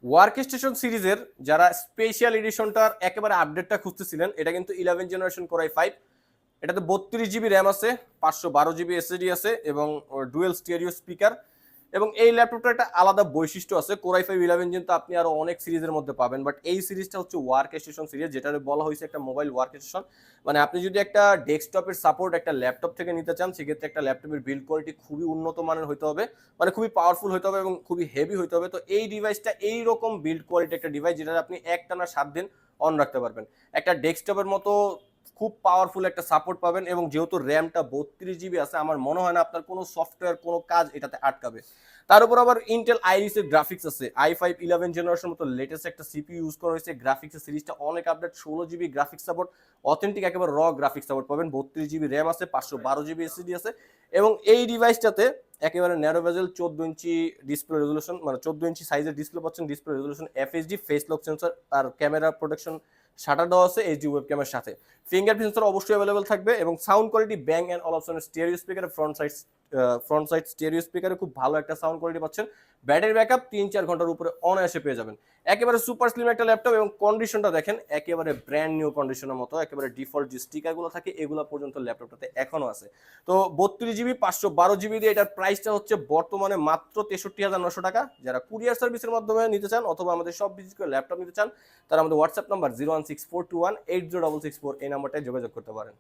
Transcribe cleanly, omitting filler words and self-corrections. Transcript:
Work station সিরিজের যারা special এডিশনটার একেবারে আপডেটটা খুঁজতেছিলেন, এটা কিন্তু 11 জেনারেশন কোরাই 5। এটাতে 32 জিবি র্যাম আছে, 512 জিবি এসএসডি আছে এবং ডুয়েল স্টেরিও স্পিকার। এবং এই ল্যাপটপটা একটা আলাদা বৈশিষ্ট্য আছে, কোরাই 5 11 কিন্তু আপনি আরো অনেক সিরিজের মধ্যে পাবেন, বাট এই সিরিজটা হচ্ছে ওয়ার্ক স্টেশন সিরিজ, যেটা বলা হয়েছে একটা মোবাইল ওয়ার্ক স্টেশন। মানে আপনি যদি একটা ডেস্কটপের সাপোর্ট একটা ল্যাপটপ থেকে নিতে চান, সেক্ষেত্রে একটা ল্যাপটপের বিল্ড কোয়ালিটি খুবই উন্নত মানের হতে হবে, মানে খুবই পাওয়ারফুল হতে হবে এবং খুবই হেভি হতে হবে। তো এই ডিভাইসটা এইরকম বিল্ড কোয়ালিটি একটা ডিভাইস, যেটা আপনি একটানা 7 দিন অন রাখতে পারবেন। একটা ডেস্কটপের মতো খুব পাওয়ারফুল একটা সাপোর্ট পাবেন, এবং যেহেতু র্যামটা 32 জিবি আছে, আমার মনে হয় না আপনার কোনো সফটওয়্যার কোনো কাজ এটাতে আটকাবে। তার উপর আবার ইন্টেল আইরিস এর গ্রাফিক্স আছে, i5 11 জেনারেশন মতো লেটেস্ট একটা সিপিইউ ইউজ করা হয়েছে। গ্রাফিক্স সিরিজটা অনেক update, 16 GB graphics support, authentic একেবারে র গ্রাফিক্স সাপোর্ট পাবেন। 32 জিবি র্যাম আছে, 512 জিবি এসএসডি আছে। এবং এই ডিভাইসটাতে একেবারে narrow bezel 14 inch display resolution, মানে 14 ইঞ্চি সাইজের ডিসপ্লে পাচ্ছেন। Display resolution FHD, face lock sensor আর ক্যামেরা প্রোটেকশন শাটার দেওয়া আছে এইচডি ওয়েবক্যামের সাথে। ফিঙ্গারপ্রিন্ট সেন্সর অবশ্যই অ্যাভেলেবল থাকবে। এবং সাউন্ড কোয়ালিটি ব্যাং অ্যান্ড অলপশনের stereo speaker, front side stereo স্পিকারে খুব ভালো একটা সাউন্ড কোয়ালিটি পাচ্ছেন। ব্যাটারি ব্যাকআপ 3-4 ঘন্টার উপরে অনায়াসে পেয়ে যাবেন। একেবারে সুপার স্লিম একটা ল্যাপটপ, এবং কন্ডিশনটা দেখেন একেবারে ব্র্যান্ড নিউ কন্ডিশনের মতো। একেবারে ডিফল্ট যে স্টিকারগুলো থাকে এগুলো পর্যন্ত ল্যাপটপটাতে এখনো আছে। তো 32 জিবি 512 জিবি দিয়ে এটার প্রাইসটা হচ্ছে বর্তমানে মাত্র 63,900 টাকা। যারা কুরিয়ার সার্ভিসের মাধ্যমে নিতে চান অথবা আমাদের সব ভিজিট করে ল্যাপটপ নিতে চান, তারা আমাদের হোয়াটসঅ্যাপ নাম্বার 01642180664 এই নাম্বারটায় যোগাযোগ করতে পারেন।